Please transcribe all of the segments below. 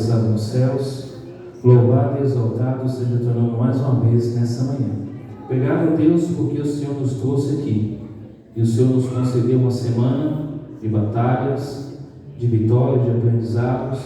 estava nos céus, louvado e exaltado seja teu nome mais uma vez nessa manhã. Obrigado a Deus porque o Senhor nos trouxe aqui e o Senhor nos concedeu uma semana de batalhas, de vitórias, de aprendizados.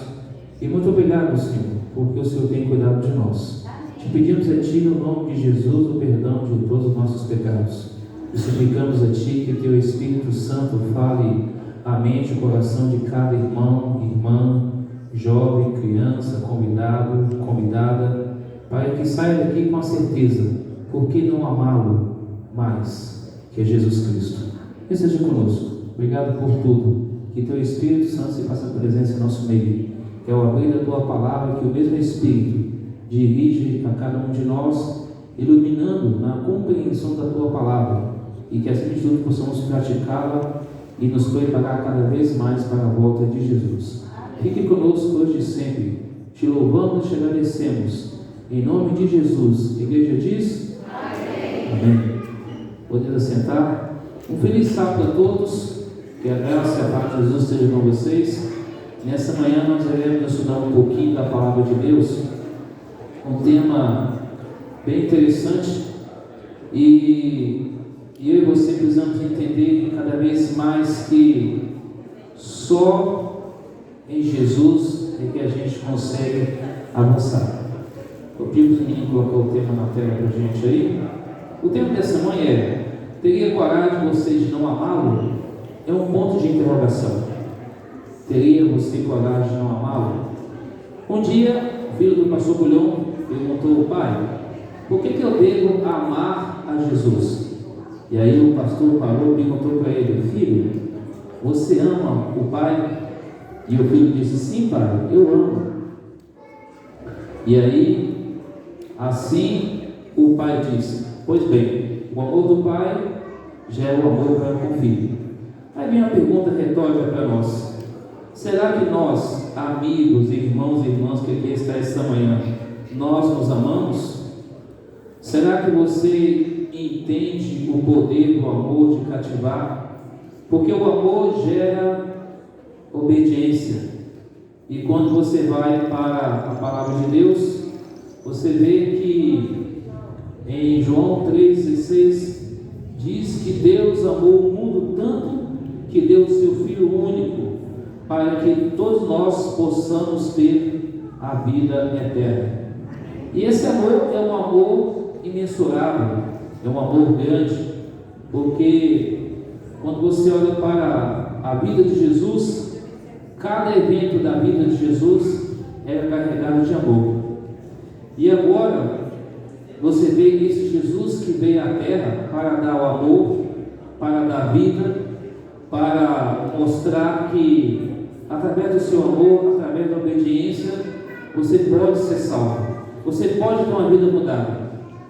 E muito obrigado, Senhor, porque o Senhor tem cuidado de nós. Te pedimos a Ti, no nome de Jesus, o perdão de todos os nossos pecados. E suplicamos a Ti que Teu Espírito Santo fale a mente e o coração de cada irmão, irmã, jovem, criança, convidado, convidada, para que saia daqui com a certeza, por que não amá-lo mais, que é Jesus Cristo. E seja conosco. Obrigado por tudo. Que Teu Espírito Santo se faça presença em nosso meio. Que ao abrir a Tua palavra, que o mesmo Espírito dirige a cada um de nós, iluminando na compreensão da Tua palavra, e que assim de tudo possamos praticá-la e nos preparar cada vez mais para a volta de Jesus. Fique conosco hoje e sempre. Te louvamos e te agradecemos. Em nome de Jesus. A igreja diz? Amém. Amém. Podemos assentar. Um feliz sábado a todos. Que a graça e a paz de Jesus esteja com vocês. Nessa manhã nós iremos estudar um pouquinho da palavra de Deus. Um tema bem interessante. E eu e você precisamos entender cada vez mais que só em Jesus é que a gente consegue avançar. Eu pedi para o menino colocar o tema na tela para a gente aí. O tema dessa manhã é: teria coragem você de não amá-lo? É um ponto de interrogação. Teria você coragem de não amá-lo? Um dia, o filho do pastor Bulhão perguntou: pai, por que eu devo amar a Jesus? E aí o pastor parou e perguntou para ele: filho, você ama o pai? E o filho disse: sim, pai, eu amo. E aí, assim, o pai disse: pois bem, o amor do pai já é o amor para com o filho. Aí vem uma pergunta retórica para nós: será que nós, amigos, irmãos e irmãs que aqui está esta manhã, nós nos amamos? Será que você entende o poder do amor de cativar? Porque o amor gera obediência. E quando você vai para a palavra de Deus, você vê que em João 3,16 diz que Deus amou o mundo tanto que deu o seu Filho único, para que todos nós possamos ter a vida eterna. E esse amor é um amor imensurável, é um amor grande, porque quando você olha para a vida de Jesus, cada evento da vida de Jesus era carregado de amor. E agora você vê esse Jesus que veio à terra para dar o amor, para dar vida, para mostrar que através do seu amor, através da obediência, você pode ser salvo, você pode ter uma vida mudada.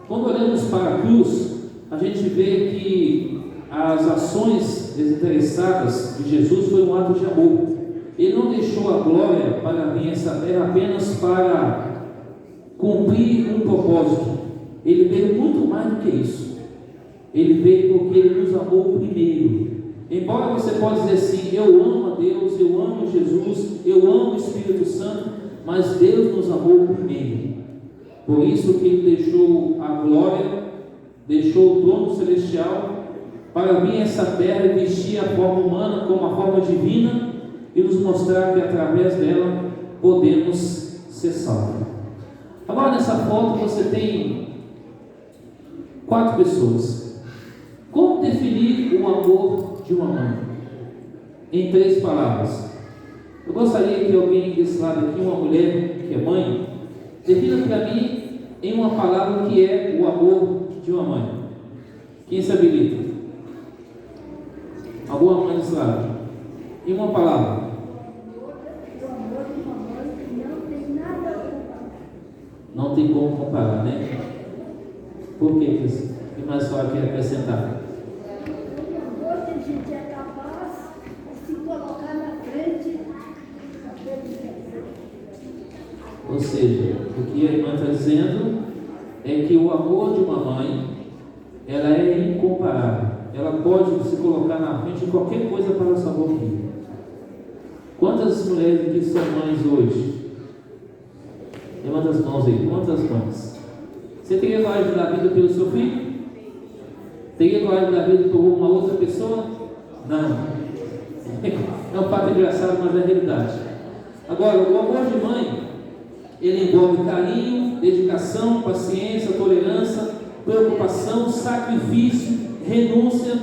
Quando olhamos para a cruz, a gente vê que as ações desinteressadas de Jesus foi um ato de amor. Ele não deixou a glória para vir essa terra apenas para cumprir um propósito. Ele veio muito mais do que isso. Ele veio porque Ele nos amou primeiro. Embora você possa dizer assim: eu amo a Deus, eu amo Jesus, eu amo o Espírito Santo, mas Deus nos amou primeiro. Por isso que Ele deixou a glória, deixou o trono celestial para vir a essa terra e vestir a forma humana como a forma divina e nos mostrar que através dela podemos ser salvos. Agora nessa foto você tem 4 pessoas. Como definir o amor de uma mãe? Em 3 palavras. Eu gostaria que alguém desse lado aqui, uma mulher que é mãe, defina para mim em uma palavra o que é o amor de uma mãe. Quem se habilita? Alguma mãe desse lado? Em uma palavra. Não tem como comparar, né? Por quê? O que mais fala quer acrescentar? O amor que a gente é capaz de se colocar na frente. Ou seja, o que a irmã está dizendo é que o amor de uma mãe, ela é incomparável. Ela pode se colocar na frente de qualquer coisa para salvar o filho. Quantas mulheres que são mães hoje levanta as mãos aí, levanta as mãos. Você teria coragem de dar a vida pelo seu filho? Teria coragem de dar a vida por uma outra pessoa? Não. É um fato engraçado, mas é a realidade. Agora, o amor de mãe, ele envolve carinho, dedicação, paciência, tolerância, preocupação, sacrifício, renúncia,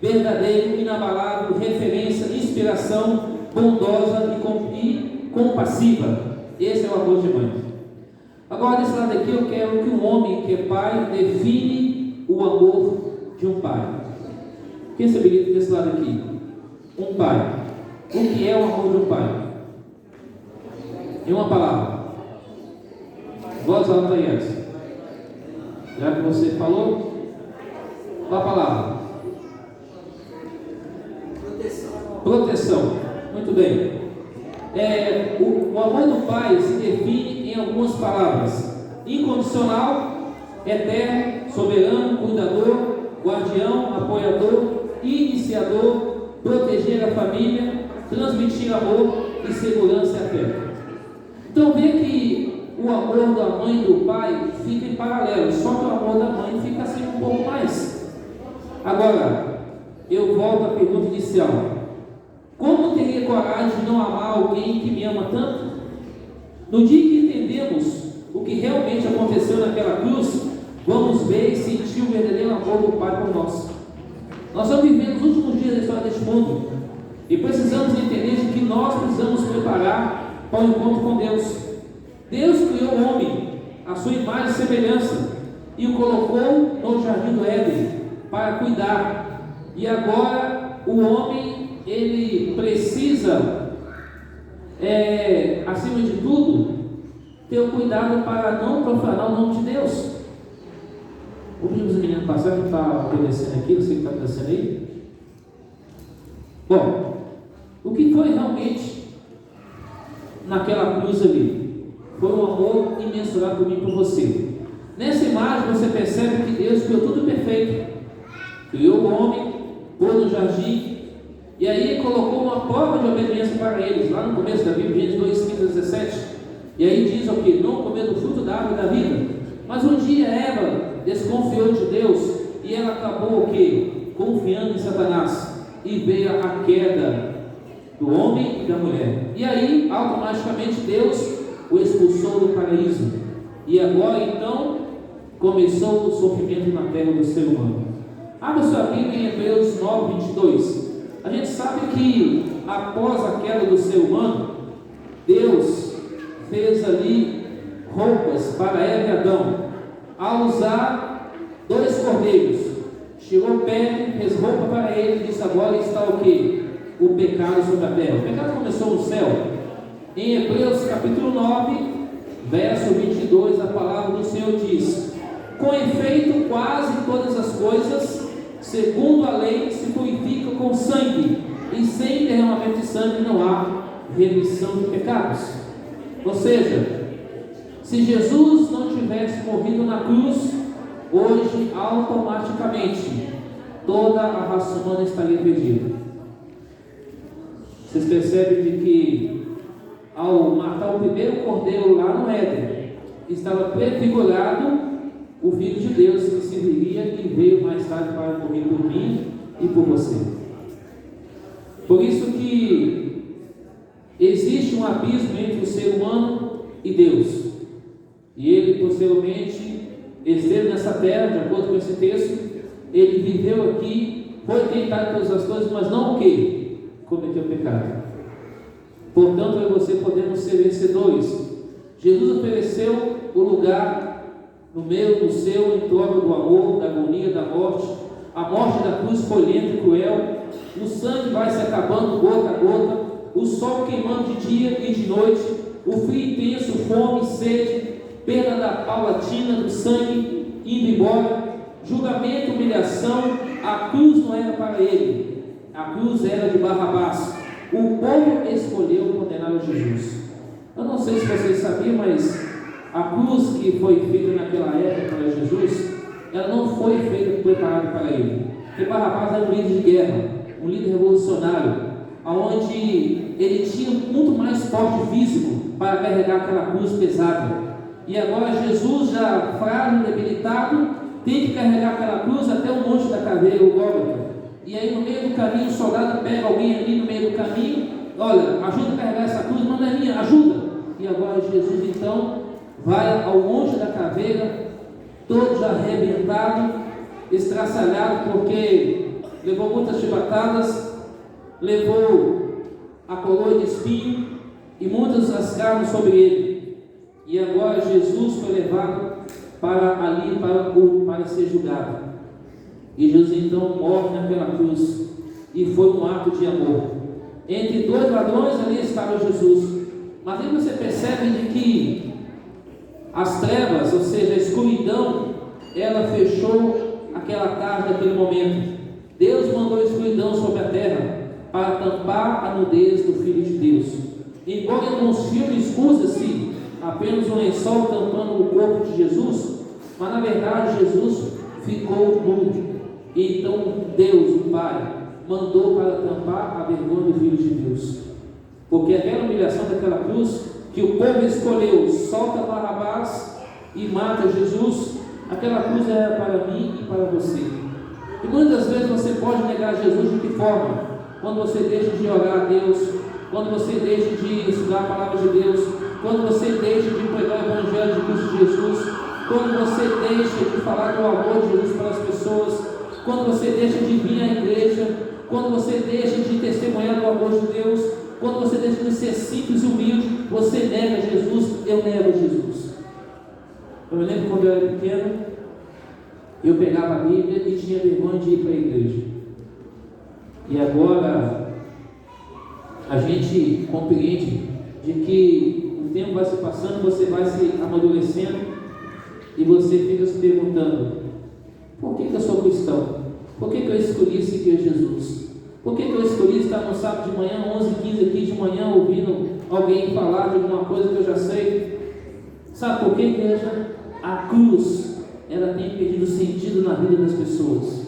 verdadeiro, inabalável, referência, inspiração, bondosa e compassiva. Esse é o amor de mãe. Agora, desse lado aqui, eu quero que um homem que é pai define o amor de um pai. Quem se habilita desse lado aqui? Um pai. O que é o amor de um pai? Em uma palavra. Voz alta aí, essa. Já que você falou, qual a palavra? Proteção. Muito bem. O amor do pai se define em algumas palavras: incondicional, eterno, soberano, cuidador, guardião, apoiador, iniciador, proteger a família, transmitir amor e segurança e afeto. Então vê que o amor da mãe e do pai fica em paralelo, só que o amor da mãe fica assim um pouco mais. Agora, eu volto à pergunta inicial: como teria coragem de não amar alguém que me ama tanto? No dia que entendemos o que realmente aconteceu naquela cruz, vamos ver e sentir o verdadeiro amor do Pai por nós. Nós estamos vivendo os últimos dias da história deste mundo e precisamos entender de que nós precisamos preparar para o encontro com Deus. Deus criou o homem à sua imagem e semelhança e o colocou no jardim do Éden para cuidar. E agora o homem, ele precisa, acima de tudo, ter o cuidado para não profanar o nome de Deus. Vou pedir para os meninos passar, que está obedecendo aqui, não sei o que está acontecendo aí. Bom, o que foi realmente naquela cruz ali? Foi um amor imensurável por mim e por você. Nessa imagem você percebe que Deus criou tudo perfeito. Criou o homem, pôs no jardim, e aí colocou uma prova de obediência para eles, lá no começo da Bíblia, Gênesis 2, 15 a 17. E aí diz o que? Não comer do fruto da árvore da vida. Mas um dia Eva desconfiou de Deus e ela acabou o que? Confiando em Satanás. E veio a queda do homem e da mulher. E aí, automaticamente, Deus o expulsou do paraíso. E agora, então, começou o sofrimento na terra do ser humano. Abra sua Bíblia em Hebreus 9, 22. A gente sabe que após a queda do ser humano, Deus fez ali roupas para Eva e Adão, ao usar 2 cordeiros. Tirou pele, fez roupa para ele e disse: agora está o que? O pecado sobre a terra. O pecado começou no céu. Em Hebreus capítulo 9, verso 22, a palavra do Senhor diz: com efeito, quase todas as coisas, segundo a lei, se purificam com sangue, e sem derramamento de sangue não há remissão de pecados. Ou seja, se Jesus não tivesse morrido na cruz, hoje automaticamente toda a raça humana estaria perdida. Vocês percebem de que ao matar o primeiro cordeiro lá no Éden, estava prefigurado o Filho de Deus que se viria e veio mais tarde para morrer por mim e por você. Por isso que existe um abismo entre o ser humano e Deus. E ele, posteriormente, esteve nessa terra, de acordo com esse texto, ele viveu aqui, foi tentado todas as coisas, mas não o que? Cometeu pecado. Portanto, eu e você podemos ser vencedores. Jesus ofereceu o lugar no meu, no seu, em troca do amor, da agonia, da morte. A morte da cruz foi lenta e cruel. O sangue vai se acabando gota a gota. O sol queimando de dia e de noite. O frio intenso, fome, sede, perda da paulatina do sangue indo embora. Julgamento, humilhação. A cruz não era para ele. A cruz era de Barrabás. O povo escolheu condenar a Jesus. Eu não sei se vocês sabiam, mas a cruz que foi feita naquela época para Jesus, ela não foi feita preparada para ele. Porque Barrabás era um líder de guerra, um líder revolucionário, onde ele tinha muito mais porte físico para carregar aquela cruz pesada. E agora Jesus, já frágil, debilitado, tem que carregar aquela cruz até o monte da caveira, o Gólgota. E aí no meio do caminho, o soldado pega alguém ali no meio do caminho, olha, ajuda a carregar essa cruz, manda a minha, ajuda. E agora Jesus então vai ao monte da caveira, todo já arrebentado, estraçalhado, porque levou muitas chibatadas, levou a coroa de espinho e muitas ascarnas sobre ele. E agora Jesus foi levado para ali, para ser julgado. E Jesus então morre naquela cruz, e foi um ato de amor. Entre dois ladrões ali estava Jesus. Mas aí você percebe de que as trevas, ou seja, a escuridão, ela fechou aquela tarde, aquele momento. Deus mandou a escuridão sobre a terra para tampar a nudez do Filho de Deus. Embora em alguns filmes usa-se apenas um lençol tampando o corpo de Jesus, mas na verdade Jesus ficou nu. E então Deus, o Pai, mandou para tampar a vergonha do Filho de Deus. Porque aquela humilhação daquela cruz, que o povo escolheu, solta Barrabás e mata Jesus, aquela cruz era para mim e para você. E muitas vezes você pode negar Jesus de que forma? Quando você deixa de orar a Deus, quando você deixa de estudar a palavra de Deus, quando você deixa de pregar o Evangelho de Cristo Jesus, quando você deixa de falar do amor de Jesus para as pessoas, quando você deixa de vir à igreja, quando você deixa de testemunhar do amor de Deus, quando você deixa de ser simples e humilde, você nega Jesus. Eu nego Jesus. Eu me lembro quando eu era pequeno, eu pegava a Bíblia e tinha vergonha de ir para a igreja. E agora a gente compreende de que o tempo vai se passando, você vai se amadurecendo e você fica se perguntando: por que eu sou cristão? Por que eu escolhi seguir Jesus? Por que eu escolhi estar no sábado de manhã, 11h15 aqui de manhã, ouvindo alguém falar de alguma coisa que eu já sei? Sabe por que, igreja? A cruz, ela tem perdido sentido na vida das pessoas.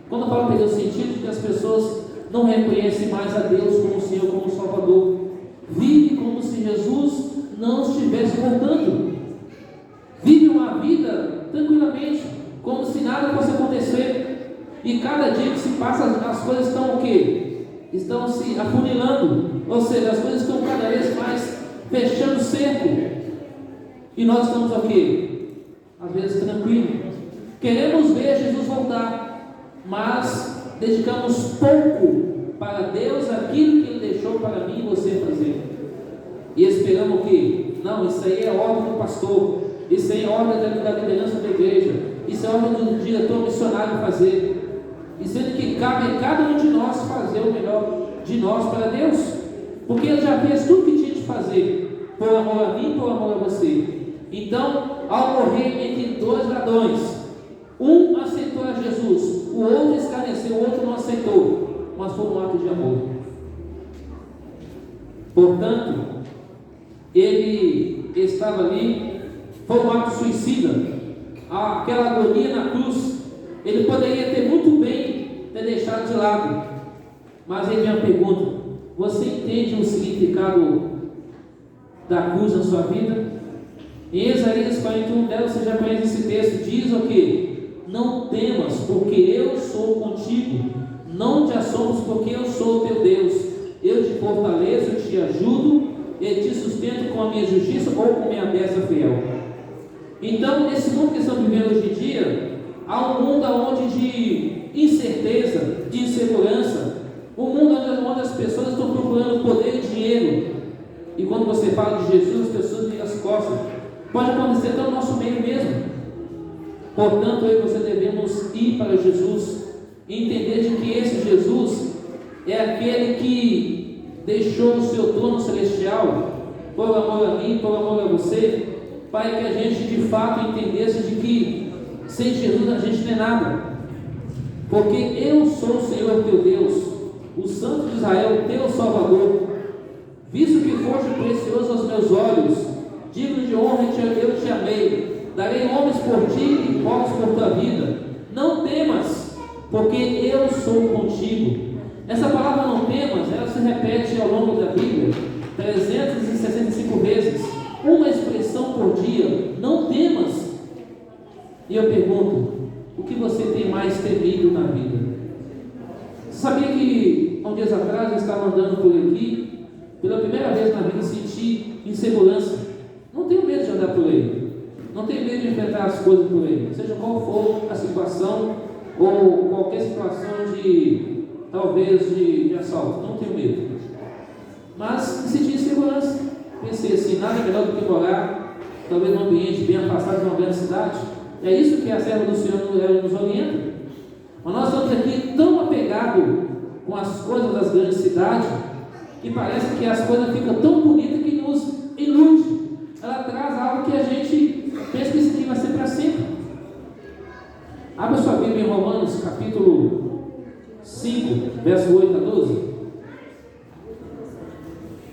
Quando eu falo perder o sentido, que as pessoas não reconhecem mais a Deus como Senhor, como Salvador. Vive como se Jesus não estivesse voltando. Vive uma vida tranquilamente, como se nada fosse acontecer. E cada dia que se passa, as coisas estão o quê? Estão se afunilando. Ou seja, as coisas estão cada vez mais fechando o cerco. E nós estamos o quê? Às vezes tranquilos. Queremos ver Jesus voltar, mas dedicamos pouco para Deus aquilo que Ele deixou para mim e você fazer. E esperamos o quê? Não, isso aí é ordem do pastor, isso aí é ordem da liderança da igreja, isso é ordem do diretor missionário fazer. E sendo que cabe a cada um de nós fazer o melhor de nós para Deus, porque Ele já fez tudo que tinha de fazer, por amor a mim e por amor a você. Então, ao morrer entre dois ladrões, um aceitou a Jesus, o outro escarneceu, o outro não aceitou, mas foi um ato de amor. Portanto, ele estava ali, foi um ato suicida, aquela agonia na cruz. Ele poderia ter muito bem ter deixado de lado, mas ele me pergunta: você entende o significado da cruz na sua vida? Em Isaías 41, você já conhece esse texto, diz o que? Não temas, porque eu sou contigo, não te assombres, porque eu sou o teu Deus, eu te fortaleço, te ajudo e te sustento com a minha justiça ou com a minha destra fiel. Então, nesse mundo que estamos vivendo hoje em dia, há um mundo onde de incerteza, de insegurança, um mundo onde as pessoas estão procurando poder e dinheiro, e quando você fala de Jesus, as pessoas viram as costas. Pode acontecer até no nosso meio mesmo. Portanto, eu e você devemos ir para Jesus e entender de que esse Jesus é aquele que deixou o seu trono celestial por amor a mim, por amor a você, para que a gente de fato entendesse de que sem Jesus a gente não é nada. Porque eu sou o Senhor teu Deus, o Santo de Israel, teu Salvador. Visto que foste precioso aos meus olhos, digno de honra, eu te amei. Darei homens por ti e povos por tua vida. Não temas, porque eu sou contigo. Essa palavra não temas, ela se repete ao longo da Bíblia 365 vezes. uma expressão por dia, não temas. E eu pergunto, o que você tem mais temido na vida? Você sabia que, há uns dias atrás, eu estava andando por aqui, pela primeira vez na vida senti insegurança. Não tenho medo de andar por aí, não tenho medo de enfrentar as coisas por aí, seja qual for a situação, ou qualquer situação de, talvez, de assalto, não tenho medo. Mas me senti insegurança. Pensei assim, nada melhor do que morar, talvez num ambiente bem afastado de uma grande cidade. É isso que a serva do Senhor nos orienta. Mas nós estamos aqui tão apegados com as coisas das grandes cidades, que parece que as coisas ficam tão bonitas que nos ilude. Ela traz algo que a gente pensa que isso aqui vai ser para sempre. Abra sua Bíblia em Romanos, capítulo 5, verso 8 a 12.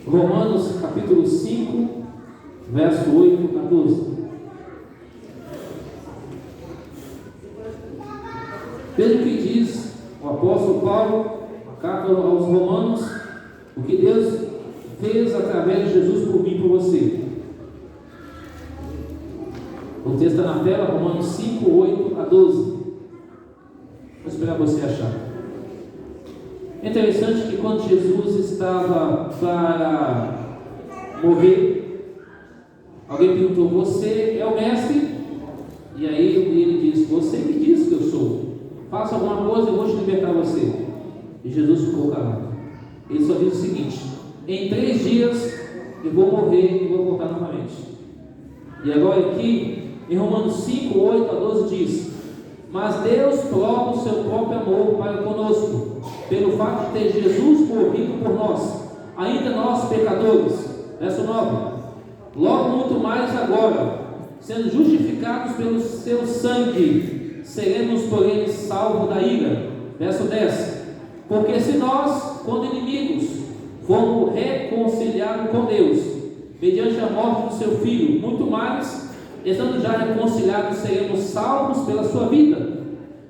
Romanos, capítulo 5, verso 8 a 12. Veja o que diz o apóstolo Paulo, a carta aos Romanos, o que Deus fez através de Jesus por mim e por você. O texto está na tela, Romanos 5, 8 a 12. Vou esperar você achar. É interessante que quando Jesus estava para morrer, alguém perguntou, você é o mestre? E aí ele disse, você que diz que eu sou. Faça alguma coisa e eu vou te libertar você. E Jesus ficou calado. Ele só disse o seguinte, em 3 dias eu vou morrer e vou voltar novamente. E agora aqui, em Romanos 5, 8 a 12 diz, mas Deus prova o seu próprio amor para conosco, pelo fato de ter Jesus morrido por nós, ainda nós pecadores. Verso 9, logo muito mais agora, sendo justificados pelo seu sangue, seremos por ele salvos da ira. Verso 10, porque se nós, quando inimigos, fomos reconciliados com Deus, mediante a morte do seu Filho, muito mais, estando já reconciliados, seremos salvos pela sua vida.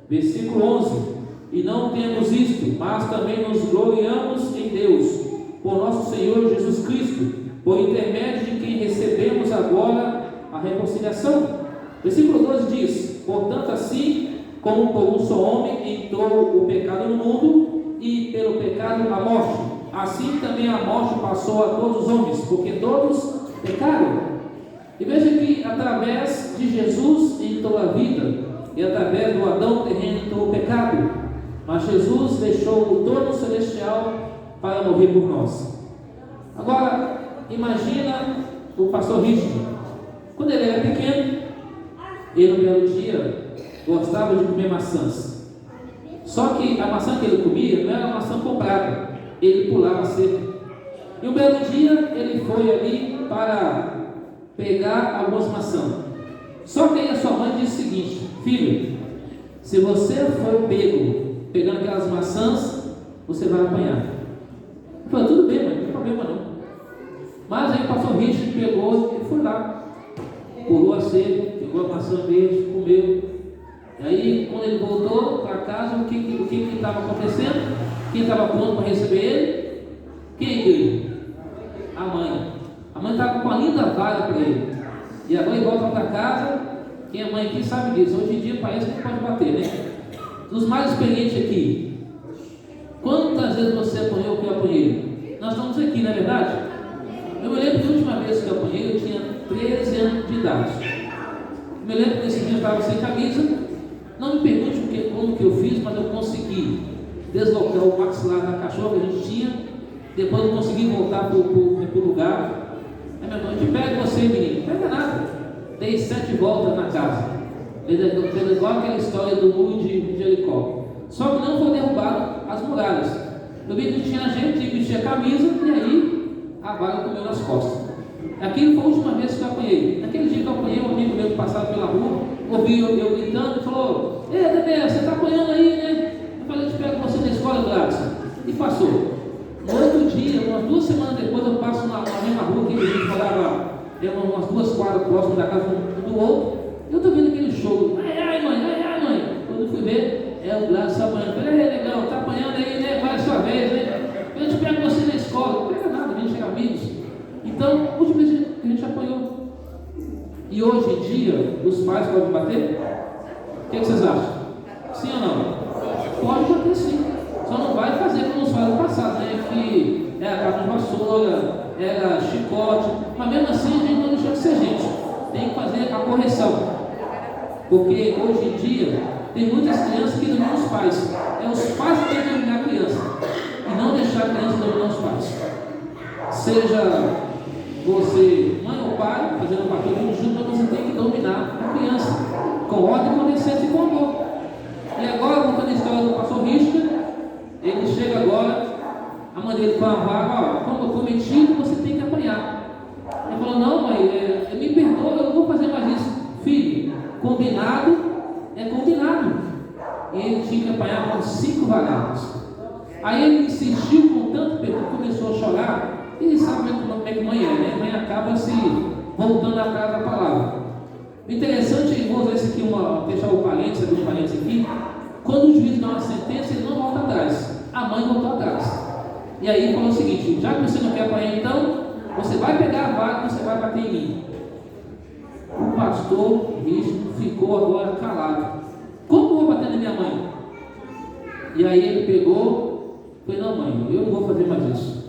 Versículo 11, e não temos isto, mas também nos gloriamos em Deus, por nosso Senhor Jesus Cristo, por intermédio de quem recebemos agora a reconciliação. Versículo 12 diz, portanto assim, como por um só homem entrou o pecado no mundo, e pelo pecado a morte, assim também a morte passou a todos os homens, porque todos pecaram. E veja que através de Jesus entrou a vida, e através do Adão terreno entrou o pecado, mas Jesus deixou o trono celestial para morrer por nós. Agora, imagina o pastor Richard, quando ele era pequeno, ele um belo dia gostava de comer maçãs, só que a maçã que ele comia não era uma maçã comprada, ele pulava seco, e um belo dia ele foi ali para pegar algumas maçãs, só que aí a sua mãe disse o seguinte, filho, se você for pegando aquelas maçãs, você vai apanhar. Ele falou, tudo bem, mãe, não tem problema não. Mas aí o pastor Richard pegou e foi lá, pulou a cerca, pegou a maçã verde, comeu. E aí, quando ele voltou para casa, o que estava acontecendo? Quem estava pronto para receber ele? Quem veio? A mãe. A mãe estava com a linda vara para ele. E agora ele volta para casa. Quem é mãe aqui sabe disso. Hoje em dia parece que pode bater, né? Dos mais experientes aqui, quantas vezes você apanhou o que eu apanhei? Nós estamos aqui, não é verdade? Eu me lembro que a última vez que eu apanhei, eu tinha 13 anos de idade. Eu me lembro que nesse dia eu estava sem camisa. Não me pergunte como que eu fiz, mas eu consegui deslocar o maxilar da cachorra que a gente tinha. Depois eu consegui voltar para o lugar. Aí minha mãe disse, pega você, menino. Não pega nada. Dei 7 voltas na casa. Fez igual aquela história do muro de Jericó. Só que não foi derrubado as muralhas. Eu vi que tinha gente que vestia camisa e aí a vara comeu nas costas. Aquilo foi a última vez que eu apanhei. Naquele dia que eu apanhei, um amigo meu passava pela rua, ouviu eu gritando e falou, ei, Dedé, você está apanhando aí, né? Eu falei, eu te pego você na escola, Gladson. E passou. No outro dia, umas 2 semanas depois, eu passo na mesma rua que a gente morava, umas 2 quadras próximas da casa um do outro. Eu estou vendo aquele show. Ai, mãe. Quando eu fui ver, o Gladson apanhando. Eu falei, legal, tá apanhando aí, né? Vai a sua vez, né? Eu te pego você na escola. Não pega nada, a gente é amigos. Então, a última vez que a gente apanhou, E hoje em dia, os pais podem bater? O que vocês acham? Sim ou não? Pode bater sim. Só não vai fazer como os pais do passado, né? Que era cabo de vassoura, era chicote. Mas mesmo assim, a gente não deixa de ser gente. Tem que fazer a correção. Porque hoje em dia, tem muitas crianças que dominam os pais. É os pais que têm que dominar a criança. E não deixar a criança dominar os pais. Seja você, mãe ou pai, fazendo um papel junto, mas você tem que dominar a criança. Com ordem, com decência e com amor. E agora, contando a história do pastor Richard, ele chega agora, a mãe dele fala, ó, como eu cometi, você tem que apanhar. Ele falou, não mãe, me perdoa, eu não vou fazer mais isso. Filho, combinado é combinado. E ele tinha que apanhar com 5 vagados. Aí ele insistiu com tanto perdão, começou a chorar. E sabe como é que mãe é, né? Mãe acaba se voltando atrás da palavra. Interessante, vou usar esse aqui, deixar o parênteses, abrir um parênteses aqui. Quando o juiz dá uma sentença, ele não volta atrás. A mãe voltou atrás. E aí falou o seguinte: já que você não quer apanhar, então você vai pegar a vaga e você vai bater em mim. O pastor ficou agora calado. Como eu vou bater na minha mãe? E aí ele pegou, falou: não mãe, eu não vou fazer mais isso.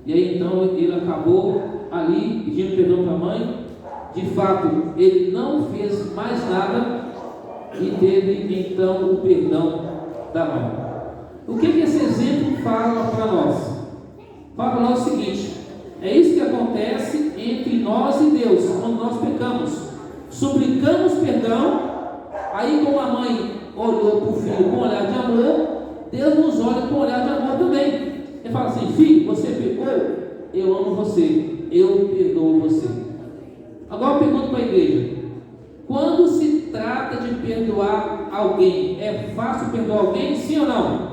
E aí então ele acabou ali pedindo perdão para a mãe. De fato, ele não fez mais nada e teve então o perdão da mãe. O que esse exemplo fala para nós? Fala para nós o seguinte: é isso que acontece entre nós e Deus quando nós pecamos. Suplicamos perdão, aí como a mãe olhou para o filho com um olhar de amor, Deus nos olha com um olhar de amor também. Ele fala assim: filho, você pecou, eu amo você, eu perdoo você. Agora eu pergunto para a igreja: quando se trata de perdoar alguém, é fácil perdoar alguém, sim ou não?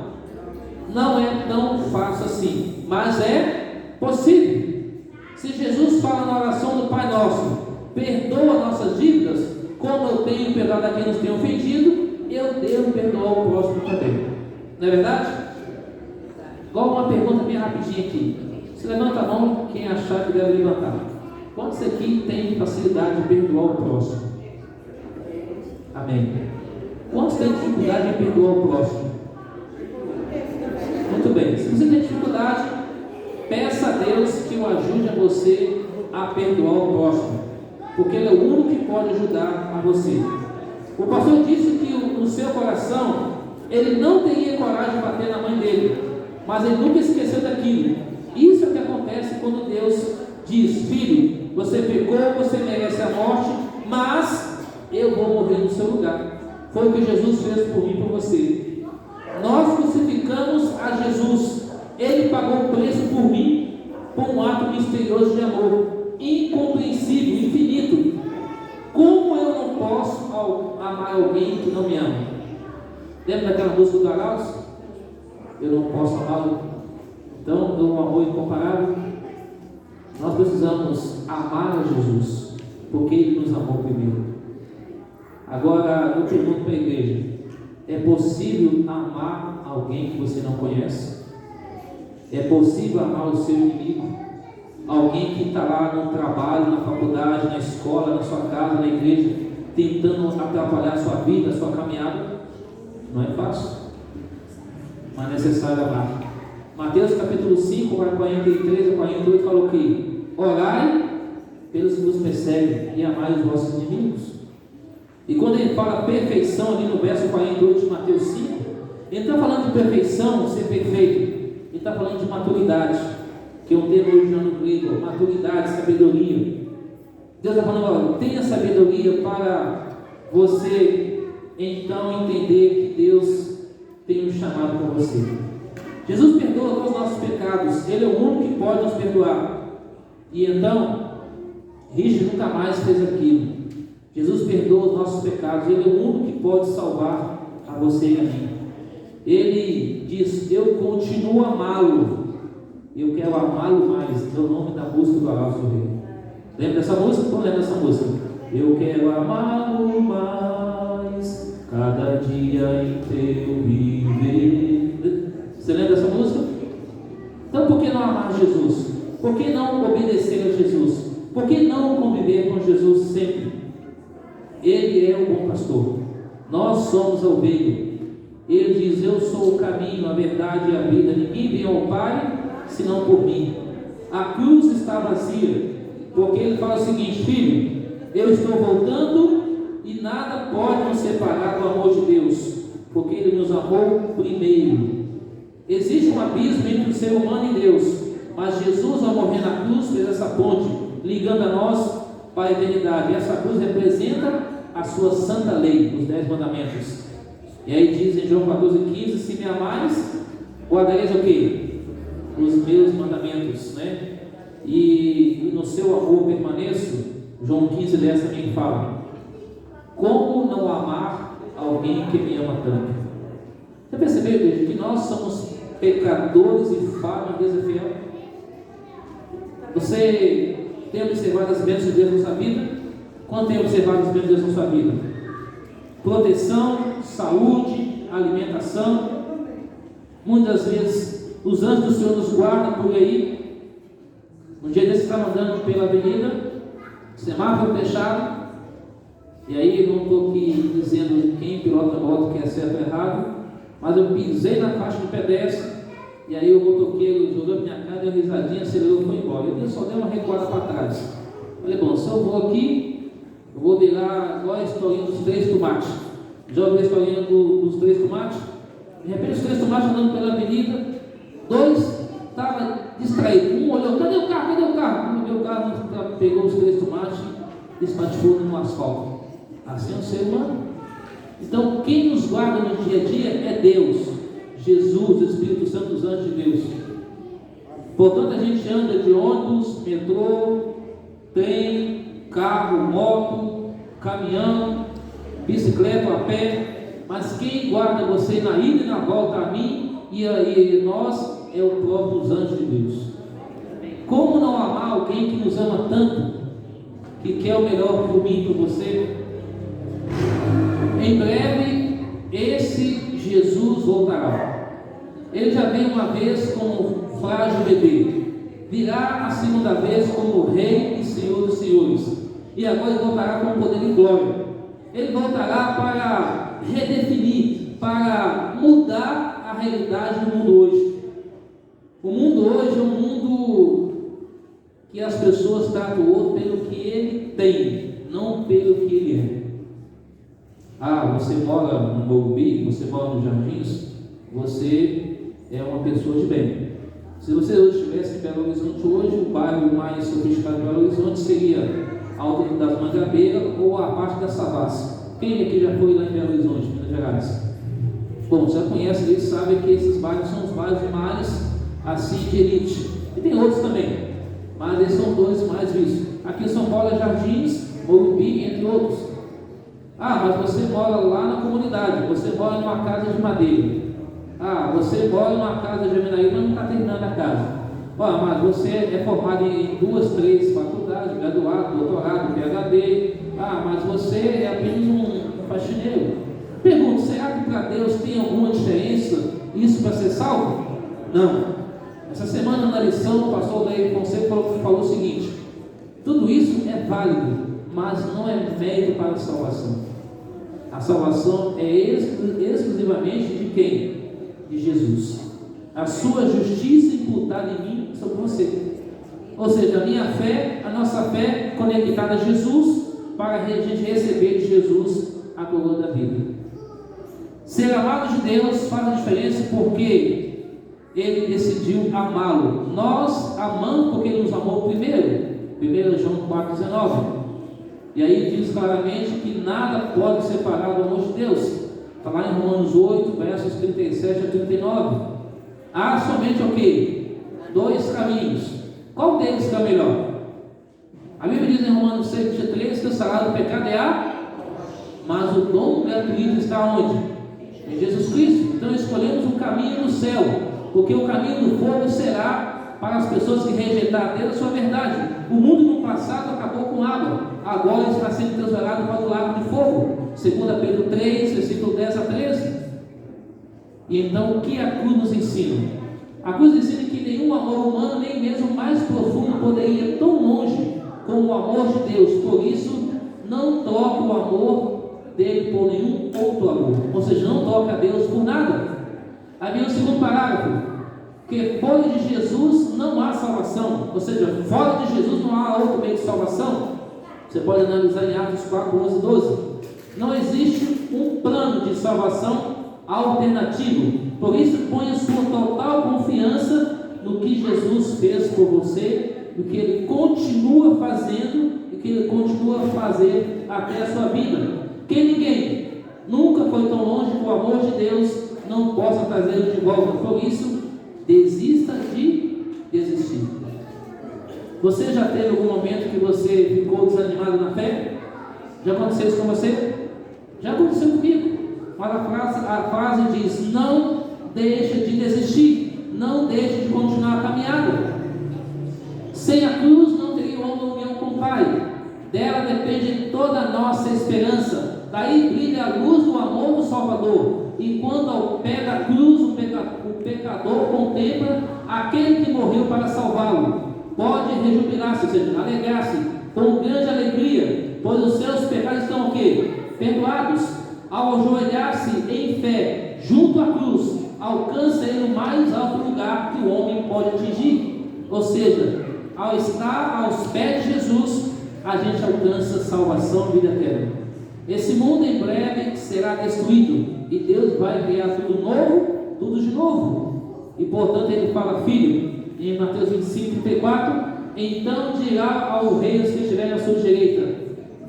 Não é tão fácil assim, mas é possível. Se Jesus fala na oração do Pai Nosso: perdoa nossas dívidas, como eu tenho perdoado a quem nos tem ofendido, eu devo perdoar o próximo também. Não é verdade? Igual uma pergunta bem rapidinha aqui. Se levanta a mão quem achar que deve levantar. Quantos aqui tem facilidade de perdoar o próximo? Amém. Quantos tem dificuldade em perdoar o próximo? Muito bem. Se você tem dificuldade, peça a Deus que o ajude a você a perdoar o próximo, porque Ele é o único que pode ajudar a você. O pastor disse que no seu coração ele não teria coragem de bater na mãe dele, mas ele nunca esqueceu daquilo. Isso é o que acontece quando Deus diz: filho, você pecou, você merece a morte, mas eu vou morrer no seu lugar. Foi o que Jesus fez por mim e por você. Nós crucificamos a Jesus. Ele pagou o preço por mim, por um ato misterioso de amor, incompreensível, infinito. Como eu não posso amar alguém que não me ama? Lembra daquela música do Arauz? Eu não posso amá-lo. Então, um amor incomparável. Nós precisamos amar a Jesus, porque Ele nos amou primeiro. Agora, eu pergunto para a igreja: é possível amar alguém que você não conhece? É possível amar o seu inimigo? Alguém que está lá no trabalho, na faculdade, na escola, na sua casa, na igreja, tentando atrapalhar a sua vida, a sua caminhada? Não é fácil, mas é necessário amar. Mateus capítulo 5, 43 a 48 falou que: orai pelos que nos perseguem e amai os vossos inimigos. E quando ele fala perfeição ali no verso 48 de Mateus 5, ele está falando de perfeição, ser perfeito. Ele está falando de maturidade, que é um termo original no grego: maturidade, sabedoria. Deus está falando: ó, tenha sabedoria para você então entender que Deus tem um chamado para você. Jesus perdoa todos os nossos pecados, Ele é o único que pode nos perdoar. E então, Richard nunca mais fez aquilo. Jesus perdoa os nossos pecados, Ele é o único que pode salvar a você e a mim. Ele diz: eu continuo a amá-lo, eu quero amá-lo mais. É o nome da música do Arauz do Rei. Lembra dessa música? Como lembra dessa música? Eu quero amá-lo mais, cada dia em teu viver. Você lembra dessa música? Então, por que não amar Jesus? Por que não obedecer a Jesus? Por que não conviver com Jesus sempre? Ele é o bom pastor. Nós somos a ovelha. Ele diz: eu sou o caminho, a verdade e a vida. Ninguém vem ao Pai senão por mim. A cruz está vazia, porque ele fala o seguinte: filho, eu estou voltando e nada pode nos separar do amor de Deus, porque ele nos amou primeiro. Existe um abismo entre o ser humano e Deus, mas Jesus, ao morrer na cruz, fez essa ponte, ligando a nós para a eternidade. E essa cruz representa a sua santa lei, os 10 mandamentos. E aí diz em João 14,15: se me amares, guardareis o quê? Os meus mandamentos, né? E no seu amor permaneço. João 15,10 também fala: como não amar alguém que me ama tanto? Você percebeu, igreja, que nós somos pecadores e falhos, Deus é fiel? Você tem observado as bênçãos de Deus na sua vida? Quanto tem observado as bênçãos de Deus na sua vida? Proteção, saúde, alimentação. Muitas vezes os anjos do Senhor nos guardam por aí. Um dia desse estava andando pela avenida, semáforo fechado, e aí eu não estou aqui dizendo quem pilota a moto que é certo ou errado, mas eu pisei na faixa de pedestre, e aí o motoqueiro jogou minha cara, deu uma risadinha, acelerou e foi embora. Eu só dei uma recuada para trás. Falei: bom, se eu vou aqui, eu vou virar igual a historinha dos 3 tomates. Já ouviu a historinha dos 3 tomates? De repente os 3 tomates andando pela avenida, 2 estavam distraídos. Um olhou: cadê o carro? Cadê o carro? O carro pegou os 3 tomates e espatifou no asfalto. Assim é o ser humano. Então quem nos guarda no dia a dia é Deus, Jesus, o Espírito Santo, os anjos de Deus. Portanto, a gente anda de ônibus, metrô, trem, carro, moto, caminhão, bicicleta, a pé, mas quem guarda você na ida e na volta, a mim e nós, é o próprio os anjos de Deus. Como não amar alguém que nos ama tanto, que quer o melhor por mim e por você? Em breve, esse Jesus voltará. Ele já veio uma vez como frágil bebê, virá a segunda vez como Rei e Senhor dos Senhores, e agora ele voltará com poder e glória. Ele voltará para redefinir, para mudar a realidade do mundo hoje. O mundo hoje é um mundo que as pessoas tratam o outro pelo que ele tem, não pelo que ele é. Ah, você mora no Morumbi, você mora nos Jardins, você é uma pessoa de bem. Se você hoje estivesse em Belo Horizonte hoje, o bairro mais sofisticado de Belo Horizonte seria Alto das Mangabeiras ou a parte da Savassi. Quem aqui já foi lá em Belo Horizonte, Minas Gerais? Bom, você já conhece, eles sabem que esses bairros são os bairros mais assim de elite. E tem outros também, mas esses são 2 mais vistos. Aqui em São Paulo é Jardins, Morumbi, entre outros. Ah, mas você mora lá na comunidade, você mora numa casa de madeira. Ah, você mora numa casa de Amenaí, mas não está terminando a casa. Ah, mas você é formado em 2, 3 faculdades, graduado, doutorado, PhD. Ah, mas você é apenas um faxineiro. Pergunto: será que para Deus tem alguma diferença isso para ser salvo? Não. Essa semana na lição o pastor Daí Fonseca falou o seguinte: tudo isso é válido, mas não é mérito para a salvação. A salvação é exclusivamente de quem? De Jesus. A sua justiça imputada em mim sobre você. Ou seja, a minha fé, a nossa fé conectada a Jesus, para a gente receber de Jesus a coroa da vida. Ser amado de Deus faz a diferença porque Ele decidiu amá-lo. Nós amamos porque Ele nos amou primeiro. 1 João 4,19. E aí diz claramente que nada pode separar do amor de Deus. Está lá em Romanos 8, versos 37 a 39. Há somente o quê? 2 caminhos. Qual deles que é melhor? A Bíblia diz em Romanos 6, 23 que o salário do pecado é mas o dom gratuito está onde? Em Jesus Cristo. Então escolhemos o caminho do céu, porque o caminho do fogo será para as pessoas que rejeitaram Deus a sua verdade. O mundo no passado acabou com água, agora está sendo transformado para o lago de fogo. 2 Pedro 3, versículo 10 a 13. E então o que a cruz nos ensina? A cruz ensina que nenhum amor humano, nem mesmo mais profundo, poderia ir tão longe como o amor de Deus. Por isso, não troque o amor dele por nenhum outro amor. Ou seja, não troca a Deus por nada. Aí vem o segundo parágrafo, que fora de Jesus não há salvação. Ou seja, fora de Jesus não há outro meio de salvação. Você pode analisar em Atos 4, 11 e 12. Não existe um plano de salvação alternativo. Por isso, ponha sua total confiança no que Jesus fez por você, no que Ele continua fazendo e que Ele continua a fazer até a sua vida. Que ninguém nunca foi tão longe que o amor de Deus não possa trazê-lo de volta. Por isso, desista de desistir. Você já teve algum momento que você ficou desanimado na fé? Já aconteceu isso com você? Já aconteceu comigo. Mas a frase diz: não deixe de desistir, não deixe de continuar a caminhada. Sem a cruz não teria uma união com o Pai. Dela depende toda a nossa esperança. Daí brilha a luz do amor do Salvador. E quando ao pé da cruz o pecador contempla aquele que morreu para salvá-lo, pode rejubilar-se, ou seja, alegrar-se com grande alegria, pois os seus pecados estão o quê? Perdoados. Ao ajoelhar-se em fé junto à cruz, alcança ele o mais alto lugar que o homem pode atingir. Ou seja, ao estar aos pés de Jesus, a gente alcança salvação e vida eterna. Esse mundo em breve será destruído e Deus vai criar tudo novo, tudo de novo. E portanto ele fala: filho, em Mateus 25, 34, então dirá ao rei que estiver à sua direita: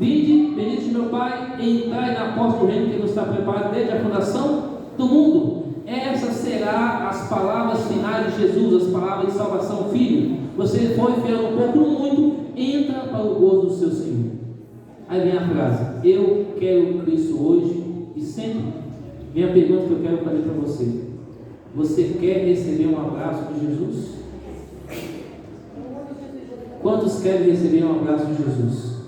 vinde, bendito de meu Pai, entrai na porta do reino que nos está preparado desde a fundação do mundo. Essas serão as palavras finais de Jesus, as palavras de salvação. Filho, você foi fiel um pouco no muito, entra para o gozo do seu Senhor. Aí vem a frase: eu quero Cristo hoje e sempre. Minha pergunta que eu quero fazer para você: você quer receber um abraço de Jesus? Quantos querem receber um abraço de Jesus?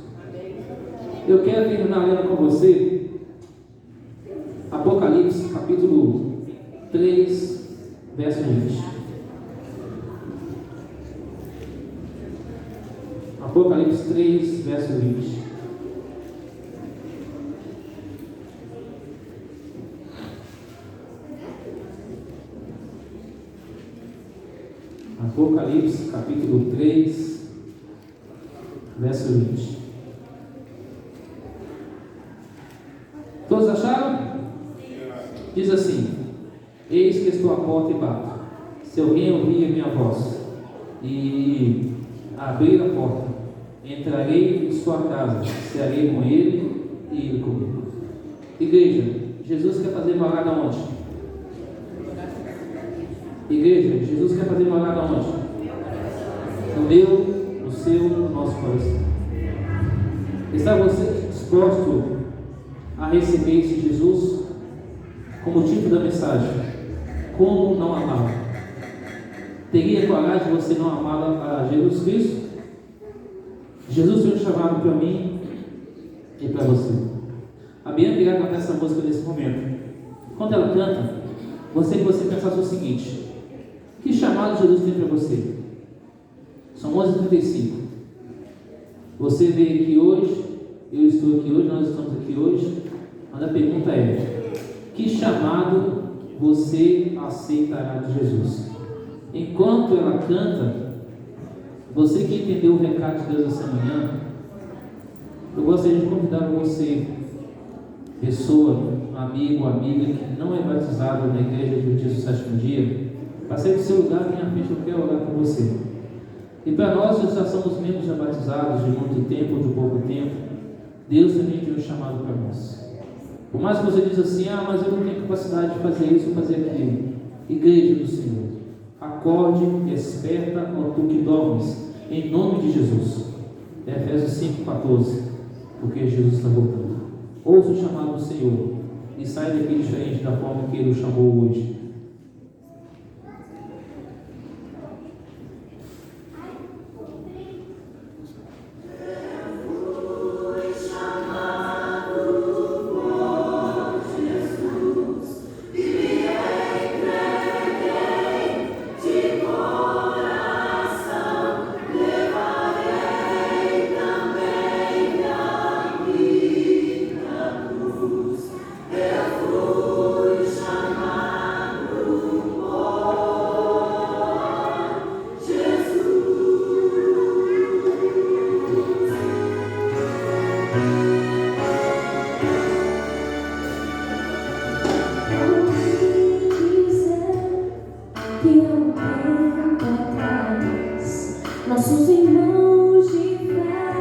Eu quero terminar lendo com você Apocalipse capítulo 3, verso 20. Apocalipse 3, verso 20. Apocalipse capítulo 3, verso 20. Todos acharam? Diz assim: eis que estou à porta e bato. Se alguém ouvir a minha voz e abrir a porta, entrarei em sua casa, cearei com ele e ele comigo. Igreja, Jesus quer fazer morada onde? Igreja, Jesus quer fazer morada onde? No meu, no seu, no nosso coração. Está você disposto a receber esse Jesus como tipo da mensagem? Como não amá-lo? Teria coragem de você não amar a Jesus Cristo? Jesus tem um chamado para mim e para você. A Bianca irá cantar essa música nesse momento. Quando ela canta, você pensasse o seguinte: que chamado Jesus tem para você? São 11h35. Você veio aqui hoje, eu estou aqui hoje, nós estamos aqui hoje. Mas a pergunta é: que chamado você aceitará de Jesus? Enquanto ela canta, você que entendeu o recado de Deus essa manhã, eu gostaria de convidar você, pessoa, amigo, amiga que não é batizado na igreja Adventista do Sétimo Dia, para sair do seu lugar, minha frente, eu quero orar com você. E para nós, que já somos membros já batizados de muito tempo ou de pouco tempo, Deus também tem um chamado para nós. Por mais que você diz assim: mas eu não tenho capacidade de fazer isso ou fazer aquilo. Igreja do Senhor, acorde, desperta, ó tu que dormes, em nome de Jesus. Efésios 5,14. Porque Jesus está voltando. Ouça o chamado do Senhor e saia daqui diferente da forma que Ele o chamou hoje. Nossos irmãos de fé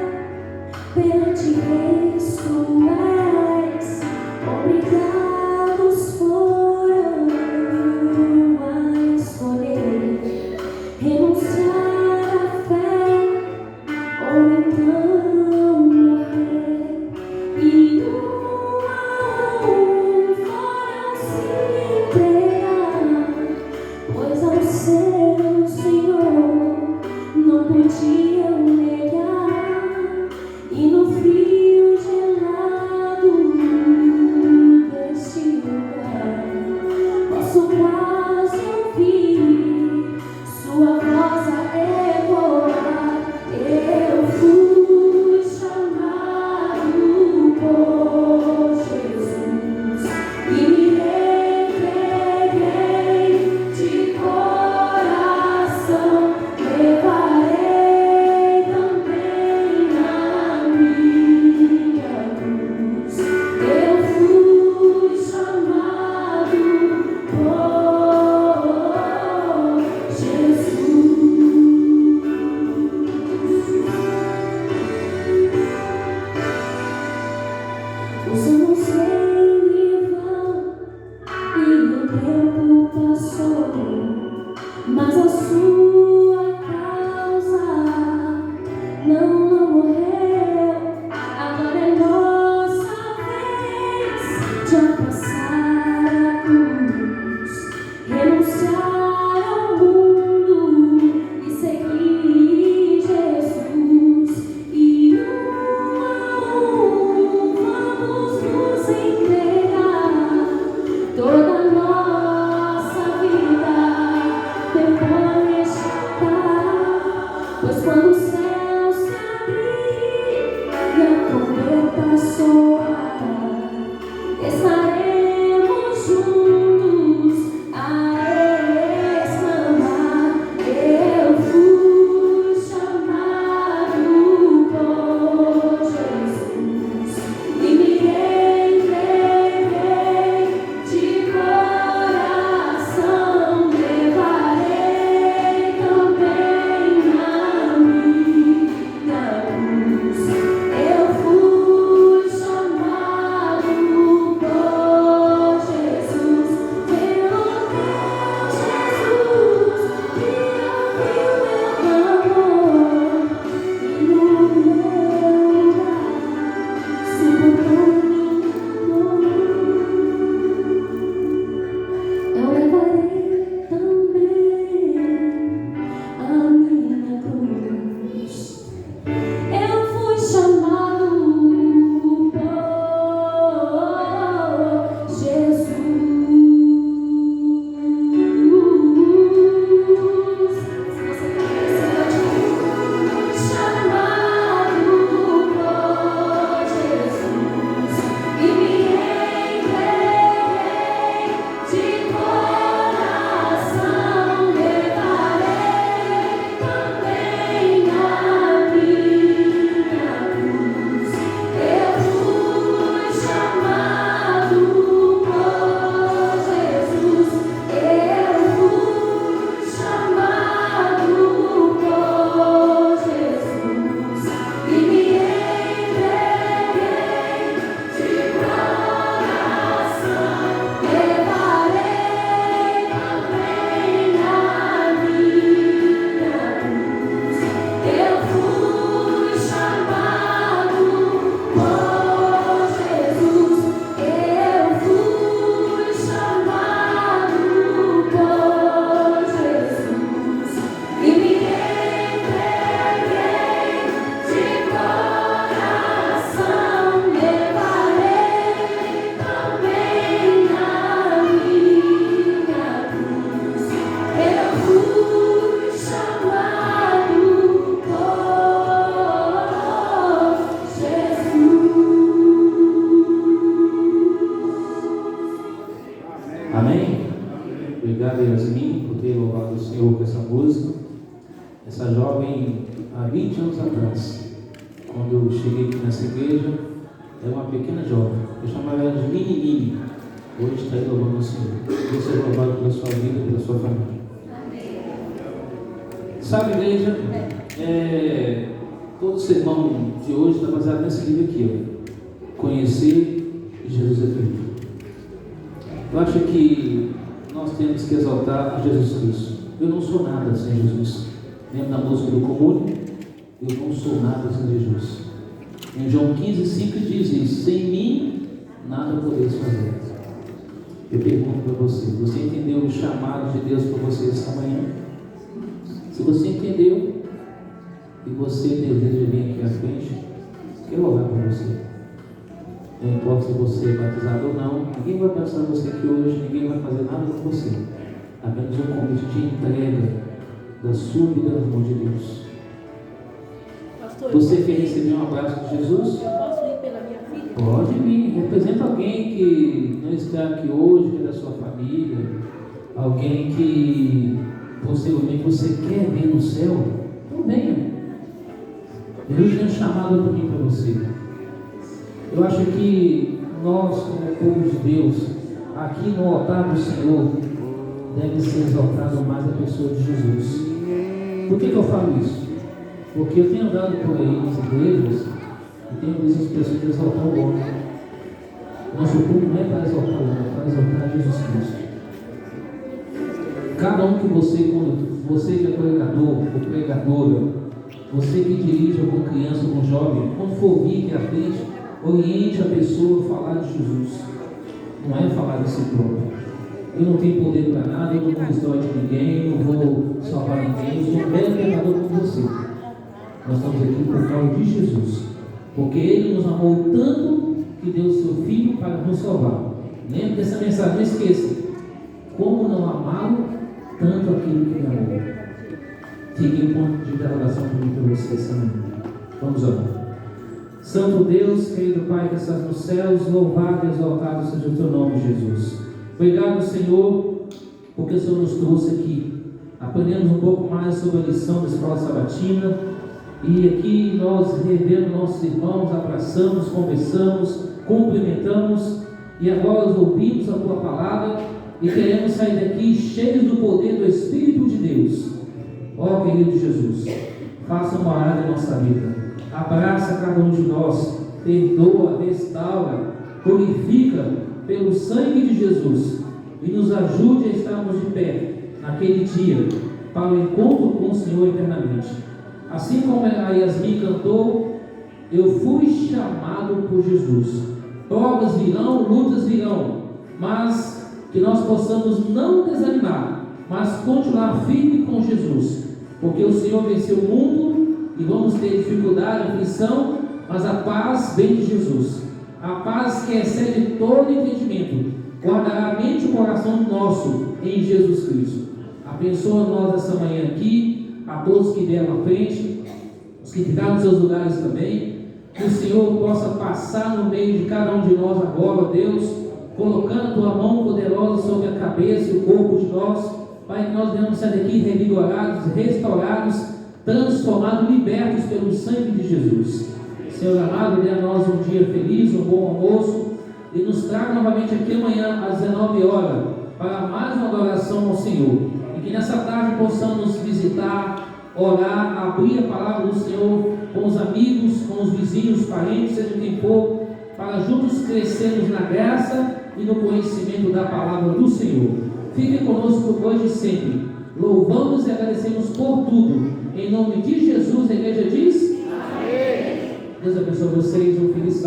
perante reis cruéis, obrigados foram a escolher renunciar à fé ou então morrer, e um a um foram se entregar, pois ao seu Senhor não podiam negar, e no frio gelado deste lugar posso quase ouvir sua voz a ecoar. Eu fui chamado por Jesus e me entreguei de coração. Levarei também a minha cruz. Eu fui chamado por Jesus. Os anos vêm e vão e o tempo passou, mas a sua causa não morreu. Agora é nossa vez de abraçar a cruz, renunciar ao mundo e seguir Jesus. E um a um vamos nos entregar toda a nossa vida depois de cantar. Pois quando o céu se abrir e a trombeta soar, estaremos juntos a exclamar: eu fui chamado por Jesus e me entreguei de coração. Levarei também a minha cruz. Eu fui chamado por Jesus, pelo meu Jesus, que ouviu meu clamor e no meu lugar suportou minha dor. Eu levarei também a minha cruz. Eu fui chamado por Jesus. Se você conhece, chamado por Jesus e me entreguei de coração. Levarei também a minha cruz. Eu fui chamado por Jesus. Eu fui chamado por Jesus e me entreguei de coração. Levarei também a minha cruz. Eu fui chamado por Jesus. Eu fui chamado por Jesus e me entreguei de coração. Levarei também a minha cruz. Eu fui chamado por Jesus. Amém? Obrigado, Yasmin, por ter louvado o Senhor com essa música. Essa jovem, há 20 anos atrás, quando eu cheguei aqui nessa igreja, era uma pequena jovem. Eu chamava ela de Mini. Hoje está aí louvando o Senhor. Deus seja louvado pela sua vida e pela sua família. Sabe, igreja, todo sermão de hoje está baseado nesse livro aqui, ó. Conhecer Jesus é Cristo. Eu acho que nós temos que exaltar Jesus Cristo. Eu não sou nada sem Jesus. Lembra da música do Comune? Eu não sou nada sem Jesus. Em João 15:5 diz isso: sem mim nada podeis fazer. Eu pergunto para você: você entendeu o chamado de Deus para você esta manhã? Se você entendeu e você deseja vir aqui à frente, eu vou orar por você. Não importa se você é batizado ou não, ninguém vai passar você aqui hoje, ninguém vai fazer nada com você. Apenas um convite de entrega da sua vida nas mãos de Deus. Pastor, Você quer receber um abraço de Jesus? eu posso ir pela minha filha? Pode vir. Representa alguém que não está aqui hoje, que é da sua família, alguém que possivelmente você quer ver no céu. Então venha. Deus tem um chamado para mim, para você. Eu acho que nós, como povo de Deus, aqui no altar do Senhor, deve ser exaltado mais a pessoa de Jesus. Por que eu falo isso? Porque eu tenho andado por aí nas igrejas e tenho visto as pessoas exaltar o homem. Nosso culto não é para exaltar o homem, é para exaltar Jesus Cristo. Cada um que você que é pregador ou pregadora, você que dirige alguma criança, algum jovem, quando for vir aqui à frente, oriente a pessoa a falar de Jesus. Não é falar de si próprio. Eu não tenho poder para nada, eu não vou história de ninguém, não vou salvar ninguém, eu sou um belo pregador como você. Nós estamos aqui por causa de Jesus, porque Ele nos amou tanto que deu o seu Filho para nos salvar. Lembre dessa mensagem, não esqueça. Como não amá-lo, tanto aquele que me amou. Fique um ponto de interrogação para mim, para você essa manhã. Vamos orar. Santo Deus, querido Pai que estás nos céus, louvado e exaltado seja o teu nome, Jesus. Obrigado, Senhor, porque o Senhor nos trouxe aqui. Aprendemos um pouco mais sobre a lição da escola sabatina. E aqui nós revemos nossos irmãos, abraçamos, conversamos, cumprimentamos. E agora nós ouvimos a tua palavra e queremos sair daqui cheios do poder do Espírito de Deus. Ó querido Jesus, faça uma área em nossa vida. Abraça cada um de nós, perdoa, restaura, purifica pelo sangue de Jesus e nos ajude a estarmos de pé naquele dia para o encontro com o Senhor eternamente. Assim como a Yasmin cantou, eu fui chamado por Jesus. Provas virão, lutas virão, mas que nós possamos não desanimar, mas continuar firme com Jesus, porque o Senhor venceu o mundo e vamos ter dificuldade, aflição, mas a paz vem de Jesus. A paz que excede todo entendimento guardará a mente e o coração nosso em Jesus Cristo. Abençoa nós essa manhã aqui, a todos que vieram à frente, os que ficaram nos seus lugares também. Que o Senhor possa passar no meio de cada um de nós agora, Deus, colocando a tua mão poderosa sobre a cabeça e o corpo de nós. Pai, que nós venhamos sair daqui revigorados, restaurados, transformados, libertos pelo sangue de Jesus. Senhor amado, dê a nós um dia feliz, um bom almoço, e nos traga novamente aqui amanhã às 19 horas para mais uma adoração ao Senhor, e que nessa tarde possamos visitar, orar, abrir a palavra do Senhor com os amigos, com os vizinhos, parentes, seja quem for, para juntos crescermos na graça e no conhecimento da palavra do Senhor. Fique conosco hoje e sempre. Louvamos e agradecemos por tudo. Em nome de Jesus, a igreja diz: Amém. Deus abençoe vocês. Um feliz